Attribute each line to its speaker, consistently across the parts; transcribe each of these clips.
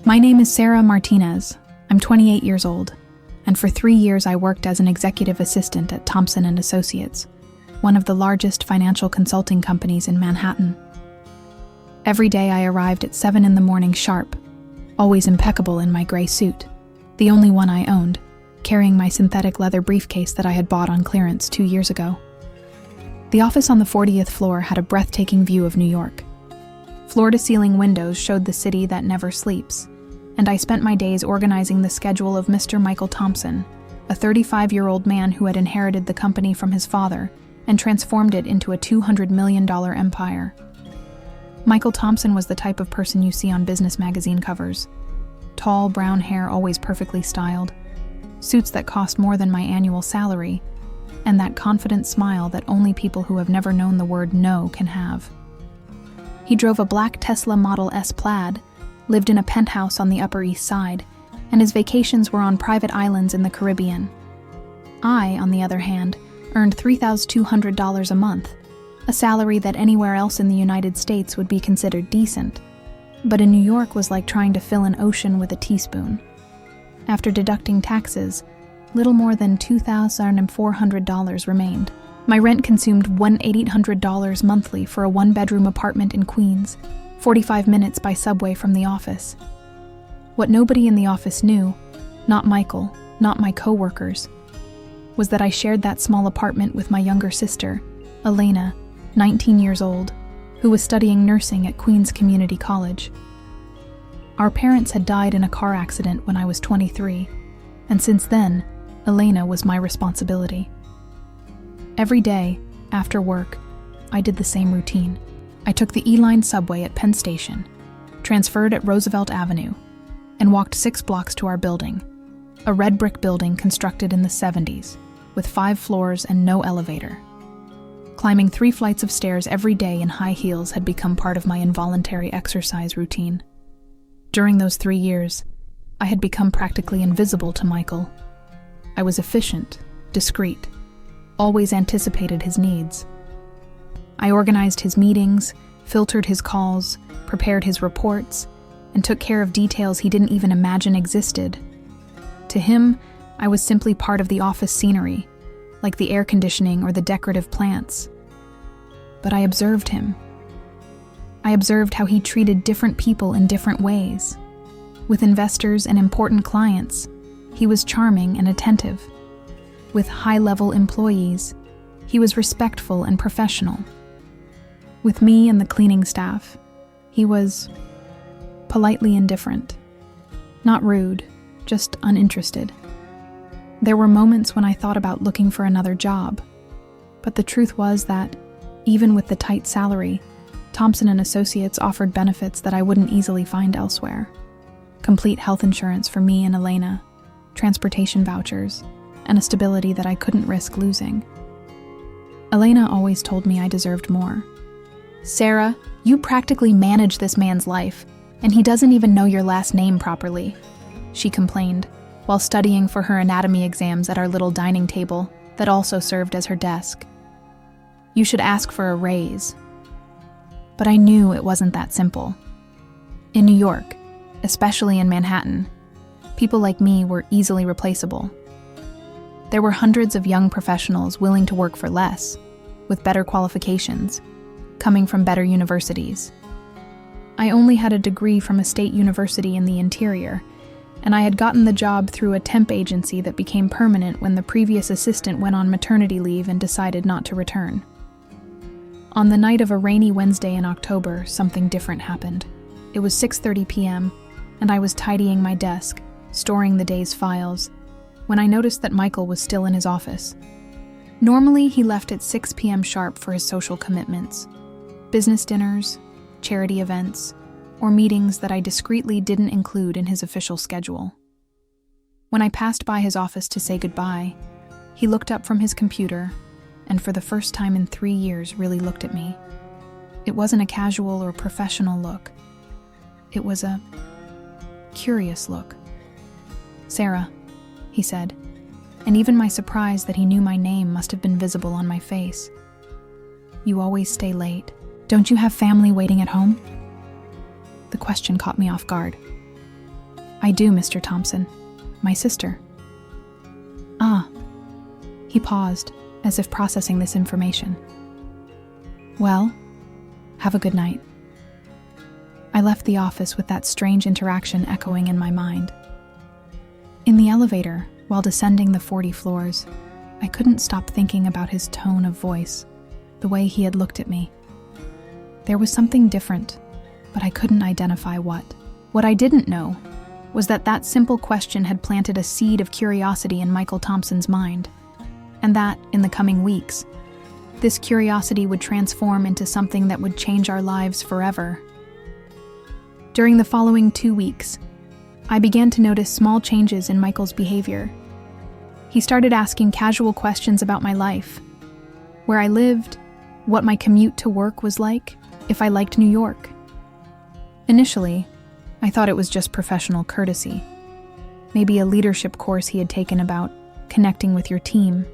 Speaker 1: My name is Sarah Martinez. I'm 28 years old, and for 3 years I worked as an executive assistant at Thompson and Associates, one of the largest financial consulting companies in Manhattan. Every day I arrived at 7 in the morning sharp, always impeccable in my gray suit, the only one I owned, carrying my synthetic leather briefcase that I had bought on clearance 2 years ago. The office on the 40th floor had a breathtaking view of New York. Floor-to-ceiling windows showed the city that never sleeps, and I spent my days organizing the schedule of Mr. Michael Thompson, a 35-year-old man who had inherited the company from his father and transformed it into a $200 million empire. Michael Thompson was the type of person you see on business magazine covers. Tall, brown hair always perfectly styled, suits that cost more than my annual salary, and that confident smile that only people who have never known the word no can have. He drove a black Tesla Model S Plaid, lived in a penthouse on the Upper East Side, and his vacations were on private islands in the Caribbean. I, on the other hand, earned $3,200 a month, a salary that anywhere else in the United States would be considered decent, but in New York was like trying to fill an ocean with a teaspoon. After deducting taxes, little more than $2,400 remained. My rent consumed $1,800 monthly for a one-bedroom apartment in Queens, 45 minutes by subway from the office. What nobody in the office knew, not Michael, not my co-workers, was that I shared that small apartment with my younger sister, Elena, 19 years old, who was studying nursing at Queens Community College. Our parents had died in a car accident when I was 23, and since then, Elena was my responsibility. Every day, after work, I did the same routine. I took the E-Line subway at Penn Station, transferred at Roosevelt Avenue, and walked 6 blocks to our building, a red brick building constructed in the 70s, with 5 floors and no elevator. Climbing 3 flights of stairs every day in high heels had become part of my involuntary exercise routine. During those 3 years, I had become practically invisible to Michael. I was efficient, discreet, always anticipated his needs. I organized his meetings, filtered his calls, prepared his reports, and took care of details he didn't even imagine existed. To him, I was simply part of the office scenery, like the air conditioning or the decorative plants. But I observed him. I observed how he treated different people in different ways. With investors and important clients, he was charming and attentive. With high-level employees, he was respectful and professional. With me and the cleaning staff, he was politely indifferent. Not rude, just uninterested. There were moments when I thought about looking for another job, but the truth was that, even with the tight salary, Thompson and Associates offered benefits that I wouldn't easily find elsewhere. Complete health insurance for me and Elena, transportation vouchers, and a stability that I couldn't risk losing. Elena always told me I deserved more. "Sarah, you practically manage this man's life, and he doesn't even know your last name properly," she complained, while studying for her anatomy exams at our little dining table that also served as her desk. "You should ask for a raise." But I knew it wasn't that simple. In New York, especially in Manhattan, people like me were easily replaceable. There were hundreds of young professionals willing to work for less, with better qualifications, coming from better universities. I only had a degree from a state university in the interior, and I had gotten the job through a temp agency that became permanent when the previous assistant went on maternity leave and decided not to return. On the night of a rainy Wednesday in October, something different happened. It was 6:30 p.m., and I was tidying my desk, storing the day's files, when I noticed that Michael was still in his office. Normally, he left at 6 p.m. sharp for his social commitments, business dinners, charity events, or meetings that I discreetly didn't include in his official schedule. When I passed by his office to say goodbye, he looked up from his computer and for the first time in 3 years really looked at me. It wasn't a casual or professional look. It was a curious look. "Sarah," he said, and even my surprise that he knew my name must have been visible on my face. "You always stay late. Don't you have family waiting at home?" The question caught me off guard. I do, Mr. Thompson. My sister. Ah. He paused, as if processing this information. Well, have a good night. I left the office with that strange interaction echoing in my mind. In the elevator, while descending the 40 floors, I couldn't stop thinking about his tone of voice, the way he had looked at me. There was something different, but I couldn't identify what. What I didn't know was that that simple question had planted a seed of curiosity in Michael Thompson's mind, and that, in the coming weeks, this curiosity would transform into something that would change our lives forever. During the following 2 weeks, I began to notice small changes in Michael's behavior. He started asking casual questions about my life, where I lived, what my commute to work was like, if I liked New York. Initially, I thought it was just professional courtesy, maybe a leadership course he had taken about connecting with your team.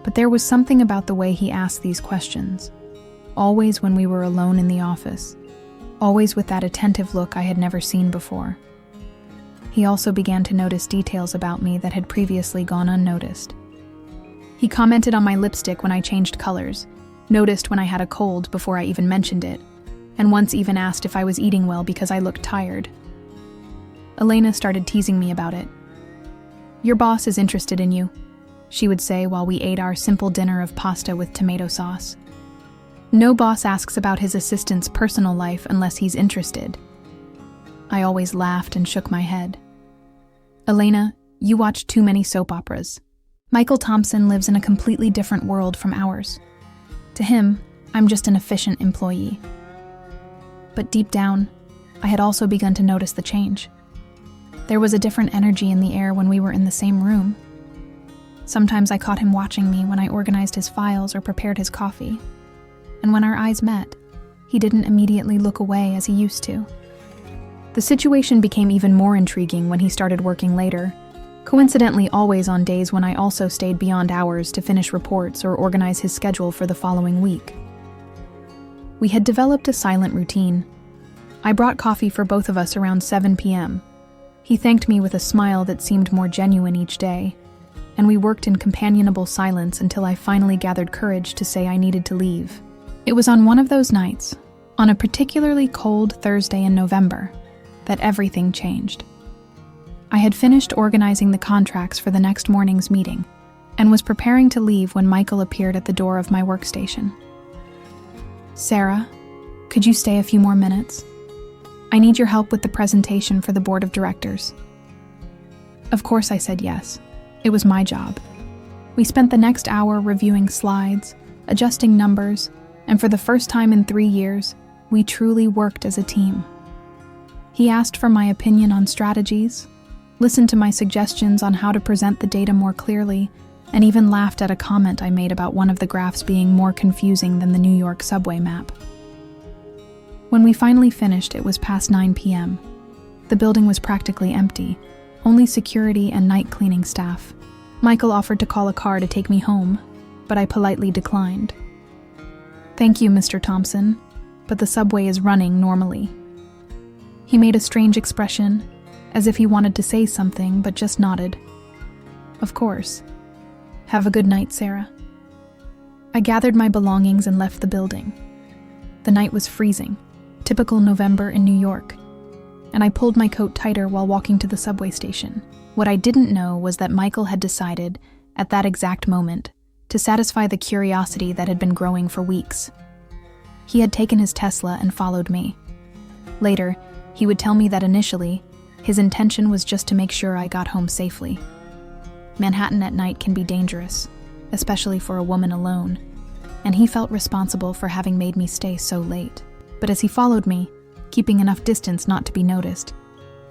Speaker 1: But there was something about the way he asked these questions, always when we were alone in the office, always with that attentive look I had never seen before. He also began to notice details about me that had previously gone unnoticed. He commented on my lipstick when I changed colors, noticed when I had a cold before I even mentioned it, and once even asked if I was eating well because I looked tired. Elena started teasing me about it. "Your boss is interested in you," she would say while we ate our simple dinner of pasta with tomato sauce. "No boss asks about his assistant's personal life unless he's interested." I always laughed and shook my head. "Elena, you watch too many soap operas. Michael Thompson lives in a completely different world from ours. To him, I'm just an efficient employee." But deep down, I had also begun to notice the change. There was a different energy in the air when we were in the same room. Sometimes I caught him watching me when I organized his files or prepared his coffee. And when our eyes met, he didn't immediately look away as he used to. The situation became even more intriguing when he started working later, coincidentally always on days when I also stayed beyond hours to finish reports or organize his schedule for the following week. We had developed a silent routine. I brought coffee for both of us around 7 p.m. He thanked me with a smile that seemed more genuine each day, and we worked in companionable silence until I finally gathered courage to say I needed to leave. It was on one of those nights, on a particularly cold Thursday in November, that everything changed. I had finished organizing the contracts for the next morning's meeting and was preparing to leave when Michael appeared at the door of my workstation. "Sarah, could you stay a few more minutes? I need your help with the presentation for the board of directors." Of course I said yes. It was my job. We spent the next hour reviewing slides, adjusting numbers, and for the first time in 3 years, we truly worked as a team. He asked for my opinion on strategies, listened to my suggestions on how to present the data more clearly, and even laughed at a comment I made about one of the graphs being more confusing than the New York subway map. When we finally finished, it was past 9 p.m. The building was practically empty, only security and night cleaning staff. Michael offered to call a car to take me home, but I politely declined. "Thank you, Mr. Thompson, but the subway is running normally." He made a strange expression, as if he wanted to say something but just nodded. "Of course. Have a good night, Sarah." I gathered my belongings and left the building. The night was freezing, typical November in New York, and I pulled my coat tighter while walking to the subway station. What I didn't know was that Michael had decided, at that exact moment, to satisfy the curiosity that had been growing for weeks. He had taken his Tesla and followed me. Later, he would tell me that initially, his intention was just to make sure I got home safely. Manhattan at night can be dangerous, especially for a woman alone, and he felt responsible for having made me stay so late. But as he followed me, keeping enough distance not to be noticed,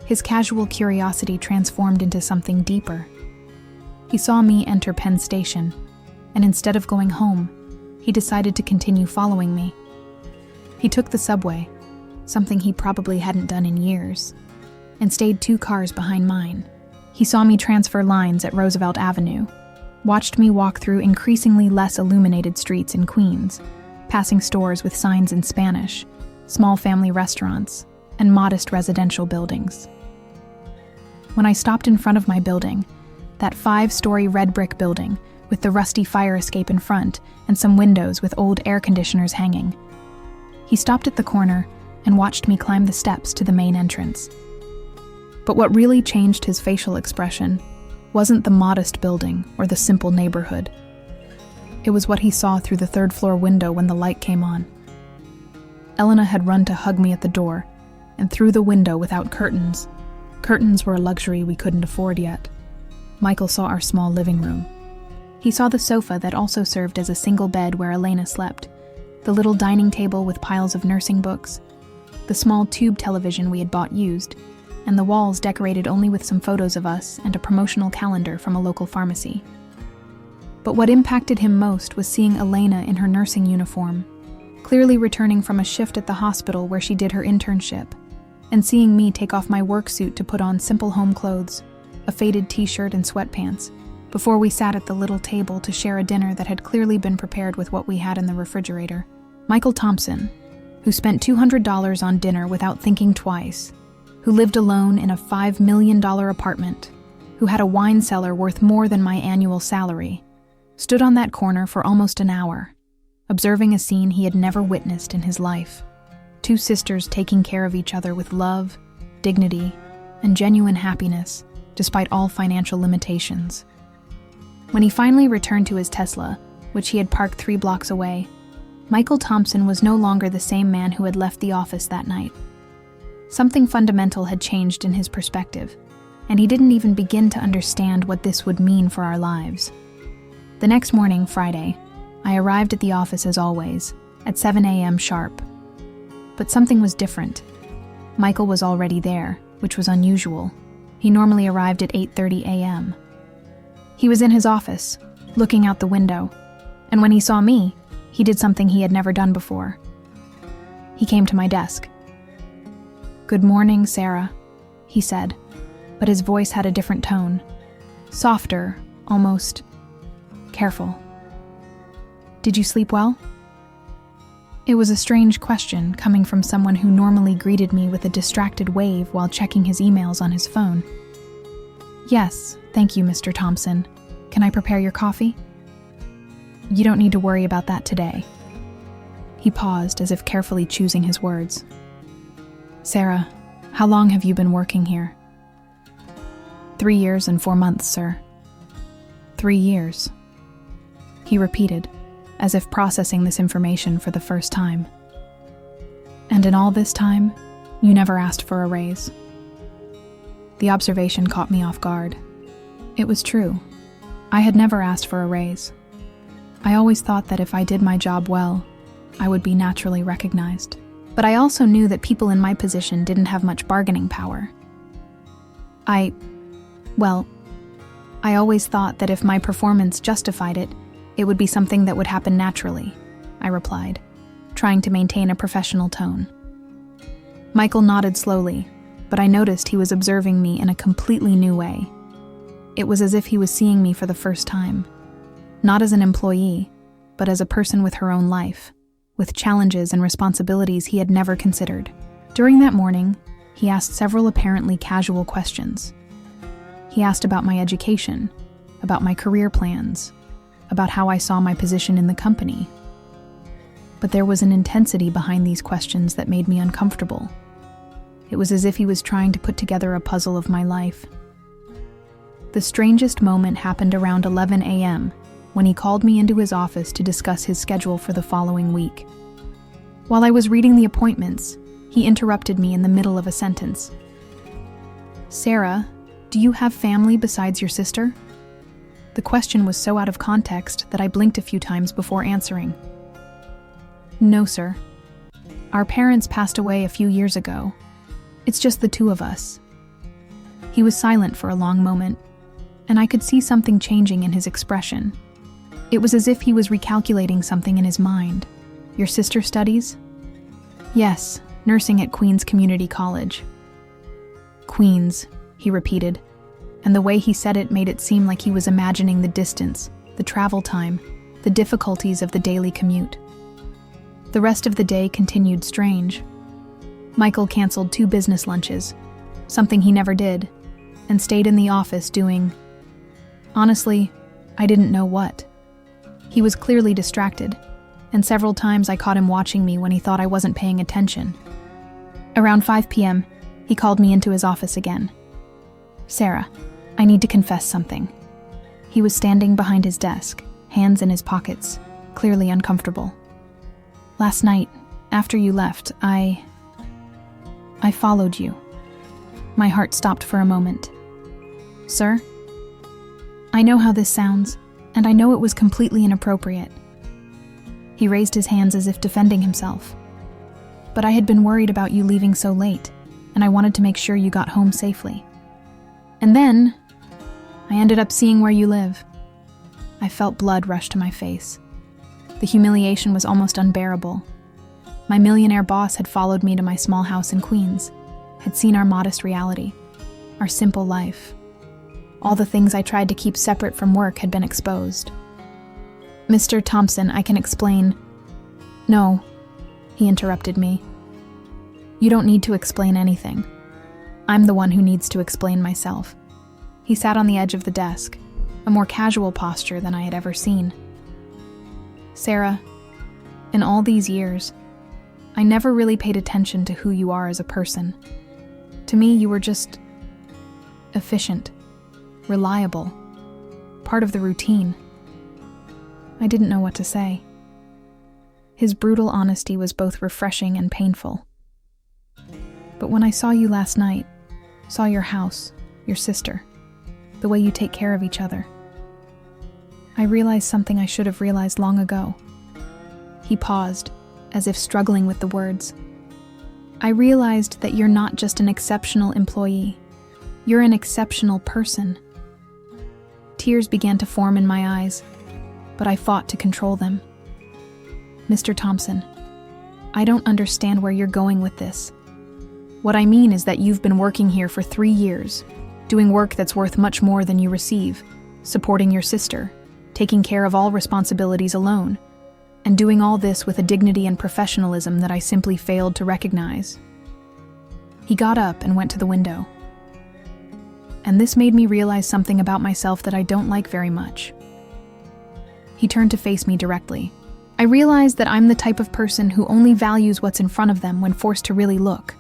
Speaker 1: his casual curiosity transformed into something deeper. He saw me enter Penn Station, and instead of going home, he decided to continue following me. He took the subway, something he probably hadn't done in years, and stayed 2 cars behind mine. He saw me transfer lines at Roosevelt Avenue, watched me walk through increasingly less illuminated streets in Queens, passing stores with signs in Spanish, small family restaurants, and modest residential buildings. when I stopped in front of my building, that 5-story red brick building with the rusty fire escape in front and some windows with old air conditioners hanging. He stopped at the corner and watched me climb the steps to the main entrance. But what really changed his facial expression wasn't the modest building or the simple neighborhood. It was what he saw through the 3rd-floor window when the light came on. Elena had run to hug me at the door, and through the window without curtains. Curtains were a luxury we couldn't afford yet. Michael saw our small living room. He saw the sofa that also served as a single bed where Elena slept, the little dining table with piles of nursing books, the small tube television we had bought used, and the walls decorated only with some photos of us and a promotional calendar from a local pharmacy. But what impacted him most was seeing Elena in her nursing uniform, clearly returning from a shift at the hospital where she did her internship, and seeing me take off my work suit to put on simple home clothes, a faded t-shirt and sweatpants, before we sat at the little table to share a dinner that had clearly been prepared with what we had in the refrigerator. Michael Thompson, who spent $200 on dinner without thinking twice, who lived alone in a $5 million apartment, who had a wine cellar worth more than my annual salary, stood on that corner for almost an hour, observing a scene he had never witnessed in his life. 2 sisters taking care of each other with love, dignity, and genuine happiness, despite all financial limitations. When he finally returned to his Tesla, which he had parked 3 blocks away, Michael Thompson was no longer the same man who had left the office that night. Something fundamental had changed in his perspective, and he didn't even begin to understand what this would mean for our lives. The next morning, Friday, I arrived at the office as always, at 7 a.m. sharp. But something was different. Michael was already there, which was unusual. He normally arrived at 8:30 a.m. He was in his office, looking out the window, and when he saw me, he did something he had never done before. He came to my desk. "Good morning, Sarah," he said, but his voice had a different tone, softer, almost careful. "Did you sleep well?" It was a strange question coming from someone who normally greeted me with a distracted wave while checking his emails on his phone. "Yes, thank you, Mr. Thompson. Can I prepare your coffee?" "You don't need to worry about that today." He paused as if carefully choosing his words. "Sarah, how long have you been working here?" 3 years and 4 months, sir." 3 years. He repeated, as if processing this information for the first time. "And in all this time, you never asked for a raise?" The observation caught me off guard. It was true. I had never asked for a raise. I always thought that if I did my job well, I would be naturally recognized. But I also knew that people in my position didn't have much bargaining power. I always thought that if my performance justified it, it would be something that would happen naturally, I replied, trying to maintain a professional tone. Michael nodded slowly, but I noticed he was observing me in a completely new way. It was as if he was seeing me for the first time, not as an employee, but as a person with her own life, with challenges and responsibilities he had never considered. During that morning, he asked several apparently casual questions. He asked about my education, about my career plans, about how I saw my position in the company. But there was an intensity behind these questions that made me uncomfortable. It was as if he was trying to put together a puzzle of my life. The strangest moment happened around 11 a.m., when he called me into his office to discuss his schedule for the following week. While I was reading the appointments, he interrupted me in the middle of a sentence. "Sarah, do you have family besides your sister?" The question was so out of context that I blinked a few times before answering. "No, sir. Our parents passed away a few years ago. It's just the 2 of us." He was silent for a long moment, and I could see something changing in his expression. It was as if he was recalculating something in his mind. "Your sister studies?" "Yes, nursing at Queens Community College." "Queens," he repeated, and the way he said it made it seem like he was imagining the distance, the travel time, the difficulties of the daily commute. The rest of the day continued strange. Michael canceled 2 business lunches, something he never did, and stayed in the office doing, honestly, I didn't know what. He was clearly distracted, and several times I caught him watching me when he thought I wasn't paying attention. Around 5 p.m., he called me into his office again. "Sarah, I need to confess something." He was standing behind his desk, hands in his pockets, clearly uncomfortable. "Last night, after you left, I followed you." My heart stopped for a moment. "Sir?" "I know how this sounds, and I know it was completely inappropriate." He raised his hands as if defending himself. "But I had been worried about you leaving so late, and I wanted to make sure you got home safely. And then, I ended up seeing where you live." I felt blood rush to my face. The humiliation was almost unbearable. My millionaire boss had followed me to my small house in Queens, had seen our modest reality, our simple life. All the things I tried to keep separate from work had been exposed. "Mr. Thompson, I can explain." "No," he interrupted me. "You don't need to explain anything. I'm the one who needs to explain myself." He sat on the edge of the desk, a more casual posture than I had ever seen. "Sarah, in all these years, I never really paid attention to who you are as a person. To me, you were just efficient, reliable, part of the routine." I didn't know what to say. His brutal honesty was both refreshing and painful. "But when I saw you last night, saw your house, your sister, the way you take care of each other, I realized something I should have realized long ago." He paused, as if struggling with the words. "I realized that you're not just an exceptional employee. You're an exceptional person." Tears began to form in my eyes, but I fought to control them. "Mr. Thompson, I don't understand where you're going with this. What I mean is that you've been working here for 3 years, doing work that's worth much more than you receive, supporting your sister, taking care of all responsibilities alone, and doing all this with a dignity and professionalism that I simply failed to recognize." He got up and went to the window. And this made me realize something about myself that I don't like very much. He turned to face me directly. I realized that I'm the type of person who only values what's in front of them when forced to really look.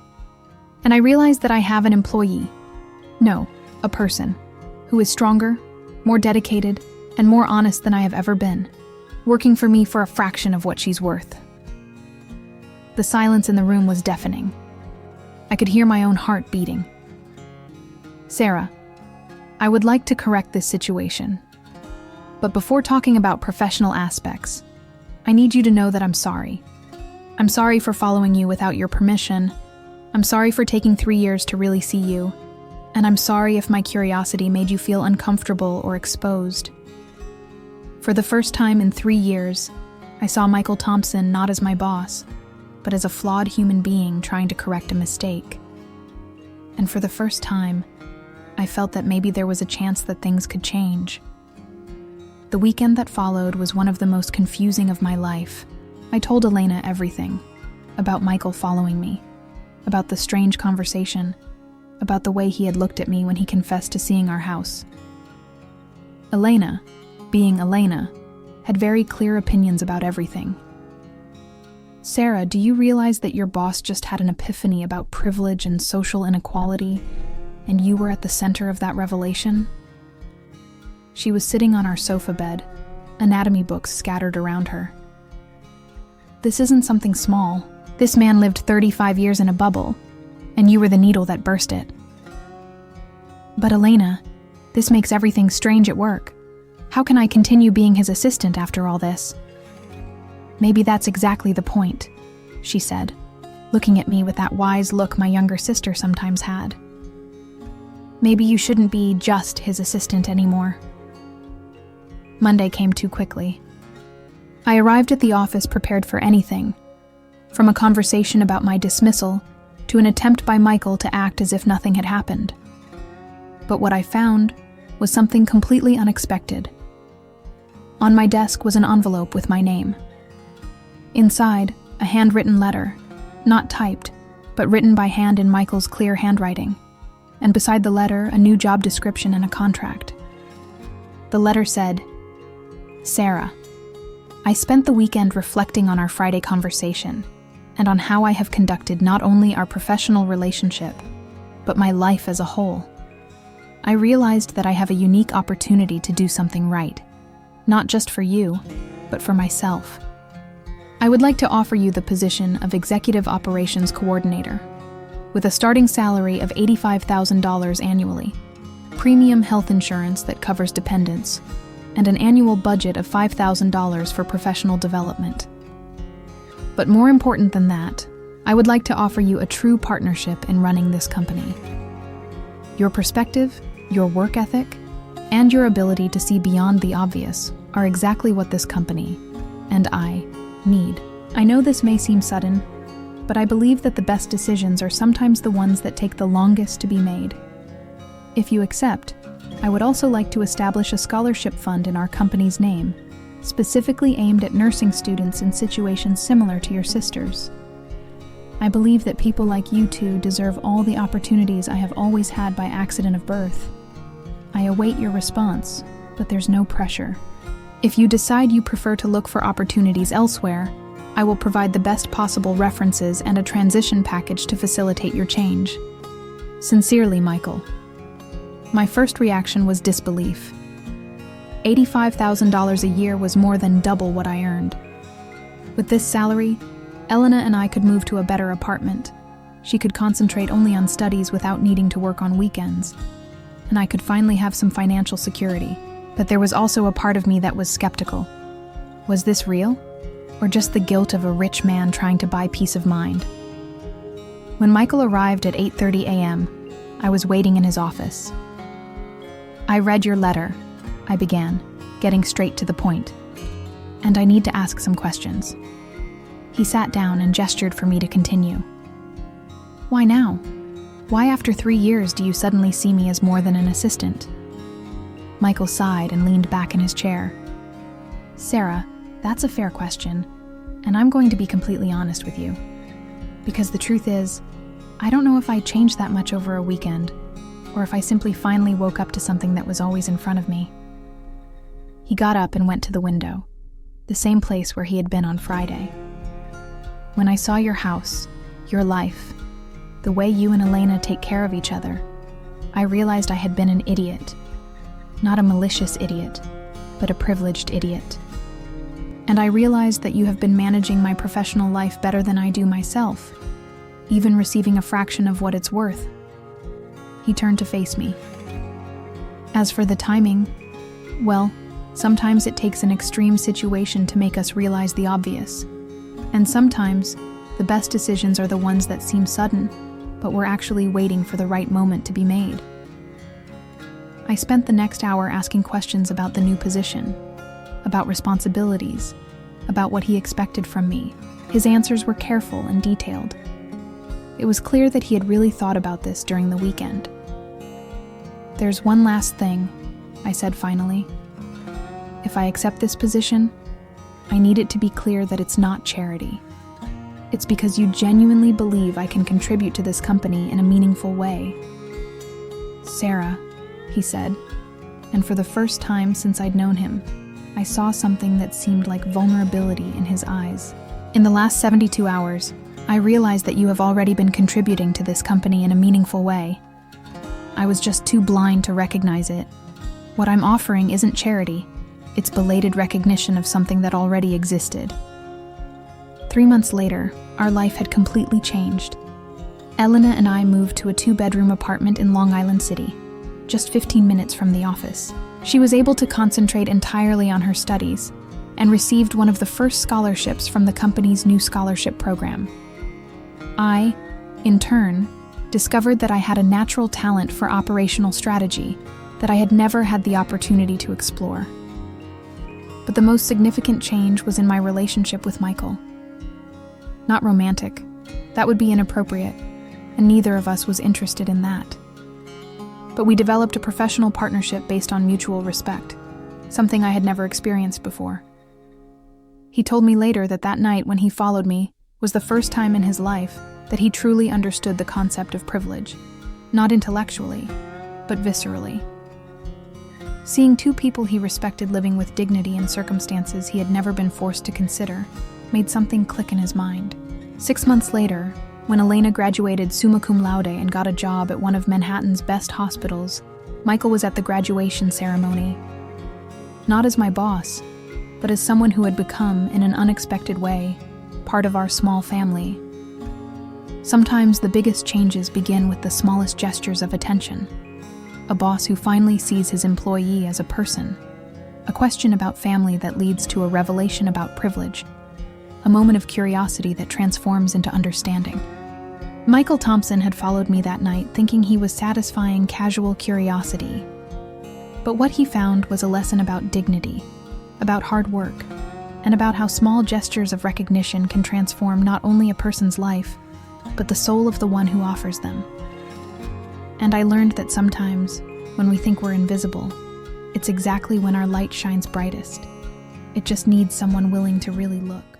Speaker 1: And I realized that I have an employee, no, a person, who is stronger, more dedicated, and more honest than I have ever been, working for me for a fraction of what she's worth. The silence in the room was deafening. I could hear my own heart beating. "Sarah, I would like to correct this situation. But before talking about professional aspects, I need you to know that I'm sorry. I'm sorry for following you without your permission. I'm sorry for taking 3 years to really see you. And I'm sorry if my curiosity made you feel uncomfortable or exposed. For the first time in 3 years, I saw Michael Thompson not as my boss, but as a flawed human being trying to correct a mistake. And for the first time, I felt that maybe there was a chance that things could change. The weekend that followed was one of the most confusing of my life. I told Elena everything, about Michael following me, about the strange conversation, about the way he had looked at me when he confessed to seeing our house. Elena, being Elena, had very clear opinions about everything. "Sarah, do you realize that your boss just had an epiphany about privilege and social inequality, and you were at the center of that revelation?" She was sitting on our sofa bed, anatomy books scattered around her. "This isn't something small. This man lived 35 years in a bubble, and you were the needle that burst it." "But Elena, this makes everything strange at work. How can I continue being his assistant after all this?" "Maybe that's exactly the point," she said, looking at me with that wise look my younger sister sometimes had. "Maybe you shouldn't be just his assistant anymore." Monday came too quickly. I arrived at the office prepared for anything, from a conversation about my dismissal to an attempt by Michael to act as if nothing had happened. But what I found was something completely unexpected. On my desk was an envelope with my name. Inside, a handwritten letter, not typed, but written by hand in Michael's clear handwriting. and beside the letter, a new job description and a contract. The letter said, "Sarah, I spent the weekend reflecting on our Friday conversation and on how I have conducted not only our professional relationship, but my life as a whole. I realized that I have a unique opportunity to do something right, not just for you, but for myself. I would like to offer you the position of Executive Operations Coordinator, with a starting salary of $85,000 annually, premium health insurance that covers dependents, and an annual budget of $5,000 for professional development. But more important than that, I would like to offer you a true partnership in running this company. Your perspective, your work ethic, and your ability to see beyond the obvious are exactly what this company, and I, need. I know this may seem sudden, but I believe that the best decisions are sometimes the ones that take the longest to be made. If you accept, I would also like to establish a scholarship fund in our company's name, specifically aimed at nursing students in situations similar to your sister's. I believe that people like you two deserve all the opportunities I have always had by accident of birth. I await your response, but there's no pressure. If you decide you prefer to look for opportunities elsewhere, I will provide the best possible references and a transition package to facilitate your change. Sincerely, Michael." My first reaction was disbelief. $85,000 a year was more than double what I earned. With this salary, Elena and I could move to a better apartment. She could concentrate only on studies without needing to work on weekends, and I could finally have some financial security. But there was also a part of me that was skeptical. Was this real? Or just the guilt of a rich man trying to buy peace of mind? When Michael arrived at 8:30 a.m., I was waiting in his office. "I read your letter," I began, getting straight to the point. "And I need to ask some questions." He sat down and gestured for me to continue. "Why now? Why after 3 years do you suddenly see me as more than an assistant?" Michael sighed and leaned back in his chair. "Sarah, that's a fair question, and I'm going to be completely honest with you. Because the truth is, I don't know if I changed that much over a weekend, or if I simply finally woke up to something that was always in front of me." He got up and went to the window, the same place where he had been on Friday. "When I saw your house, your life, the way you and Elena take care of each other, I realized I had been an idiot. Not a malicious idiot, but a privileged idiot. And I realized that you have been managing my professional life better than I do myself, even receiving a fraction of what it's worth." He turned to face me. "As for the timing, well, sometimes it takes an extreme situation to make us realize the obvious. And sometimes, the best decisions are the ones that seem sudden, but we're actually waiting for the right moment to be made." I spent the next hour asking questions about the new position, about responsibilities, about what he expected from me. His answers were careful and detailed. It was clear that he had really thought about this during the weekend. "There's one last thing," I said finally. "If I accept this position, I need it to be clear that it's not charity. It's because you genuinely believe I can contribute to this company in a meaningful way." "Sarah," he said, and for the first time since I'd known him, I saw something that seemed like vulnerability in his eyes. "In the last 72 hours, I realized that you have already been contributing to this company in a meaningful way. I was just too blind to recognize it. What I'm offering isn't charity, it's belated recognition of something that already existed." 3 months later, our life had completely changed. Elena and I moved to a 2-bedroom apartment in Long Island City, just 15 minutes from the office. She was able to concentrate entirely on her studies and received one of the first scholarships from the company's new scholarship program. I, in turn, discovered that I had a natural talent for operational strategy that I had never had the opportunity to explore. But the most significant change was in my relationship with Michael. Not romantic. That would be inappropriate, and neither of us was interested in that. But we developed a professional partnership based on mutual respect, something I had never experienced before. He told me later that that night when he followed me was the first time in his life that he truly understood the concept of privilege. Not intellectually, but viscerally. Seeing two people he respected living with dignity in circumstances he had never been forced to consider made something click in his mind. 6 months later, when Elena graduated summa cum laude and got a job at one of Manhattan's best hospitals, Michael was at the graduation ceremony. Not as my boss, but as someone who had become, in an unexpected way, part of our small family. Sometimes the biggest changes begin with the smallest gestures of attention. A boss who finally sees his employee as a person. A question about family that leads to a revelation about privilege. A moment of curiosity that transforms into understanding. Michael Thompson had followed me that night thinking he was satisfying casual curiosity. But what he found was a lesson about dignity, about hard work, and about how small gestures of recognition can transform not only a person's life, but the soul of the one who offers them. And I learned that sometimes, when we think we're invisible, it's exactly when our light shines brightest. It just needs someone willing to really look.